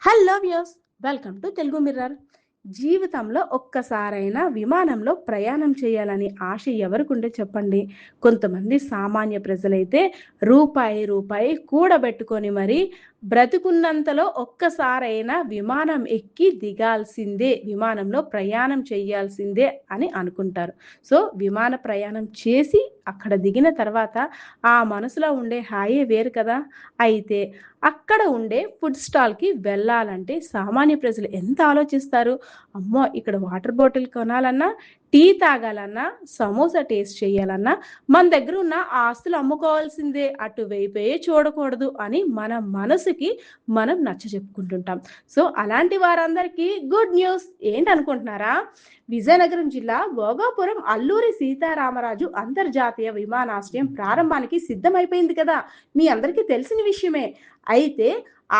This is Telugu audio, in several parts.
Hello views, welcome to Telugu mirror. జీవితంలో ఒక్కసారైనా విమానంలో ప్రయాణం చేయాలని ఆశ ఎవరికుంటే చెప్పండి. కొంతమంది సామాన్య ప్రజలైతే రూపాయి రూపాయి కూడబెట్టుకొని మరి బ్రతికున్నంతలో ఒక్కసారైనా విమానం ఎక్కి దిగాల్సిందే, విమానంలో ప్రయాణం చేయాల్సిందే అని అనుకుంటారు. సో విమాన ప్రయాణం చేసి అక్కడ దిగిన తర్వాత ఆ మనసులో ఉండే హాయే వేరు కదా. అయితే అక్కడ ఉండే ఫుడ్ స్టాల్‌కి వెళ్ళాలంటే సామాన్య ప్రజలు ఎంత ఆలోచిస్తారు. అమ్మో! ఇక్కడ వాటర్ బాటిల్ కొనాలన్నా, టీ తాగాలన్నా, సమోసా టేస్ట్ చేయాలన్నా, మన దగ్గర ఉన్న ఆస్తులు అమ్ముకోవాల్సిందే. అటువైపే చూడకూడదు అని మన మనసుకి మనం నచ్చజెప్పుకుంటుంటాం. సో, అలాంటి వారందరికీ గుడ్ న్యూస్ ఏంటనుకుంటున్నారా? విజయనగరం జిల్లా భోగాపురం అల్లూరి సీతారామరాజు అంతర్జాతీయ విమానాశ్రయం ప్రారంభానికి సిద్ధమైపోయింది కదా. మీ అందరికీ తెలిసిన విషయమే. అయితే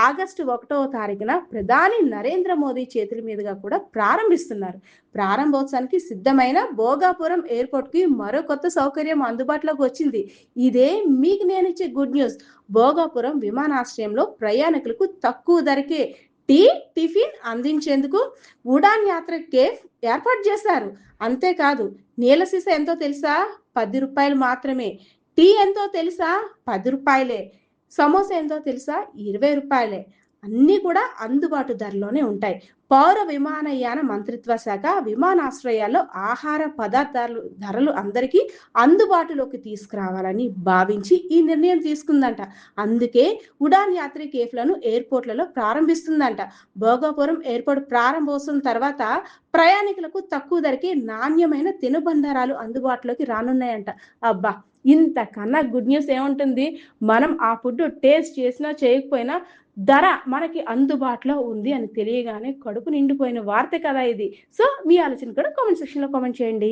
ఆగస్టు 1వ తారీఖున ప్రధాని నరేంద్ర మోదీ చేతుల మీదుగా కూడా ప్రారంభిస్తున్నారు. ప్రారంభోత్సవానికి సిద్ధమైన భోగాపురం ఎయిర్‌పోర్ట్‌కి మరో కొత్త సౌకర్యం అందుబాటులోకి వచ్చింది. ఇదే మీకు నేనిచ్చే గుడ్ న్యూస్. భోగాపురం విమానాశ్రయంలో ప్రయాణికులకు తక్కువ ధరకే టీ, టిఫిన్ అందించేందుకు ఉడాన్ యాత్ర కేఫ్ ఏర్పాటు చేశారు. అంతేకాదు, నీళ్ల సీసా ఎంతో తెలుసా? రూ. 10 మాత్రమే. టీ ఎంతో తెలుసా? రూ. 10. సమోసా ఎంతో తెలుసా? రూ. 20. అన్నీ కూడా అందుబాటు ధరలోనే ఉంటాయి. పౌర విమానయాన మంత్రిత్వ శాఖ విమానాశ్రయాల్లో ఆహార పదార్థాలు ధరలు అందరికీ అందుబాటులోకి తీసుకురావాలని భావించి ఈ నిర్ణయం తీసుకుందంట. అందుకే ఉడాన్ యాత్రి కేఫ్లను ఎయిర్‌పోర్ట్‌లలో ప్రారంభిస్తుందంట. భోగాపురం ఎయిర్‌పోర్ట్ ప్రారంభోత్సవం తర్వాత ప్రయాణికులకు తక్కువ ధరకే నాణ్యమైన తినుబండారాలు అందుబాటులోకి రానున్నాయంట. అబ్బా! ఇంతకన్నా గుడ్ న్యూస్ ఏముంటుంది? మనం ఆ ఫుడ్ టేస్ట్ చేసినా చేయకపోయినా ధర మనకి అందుబాటులో ఉంది అని తెలియగానే కడుపు నిండిపోయిన వార్తే కదా ఇది. సో, మీ ఆలోచన కూడా కామెంట్ సెక్షన్‌లో కామెంట్ చేయండి.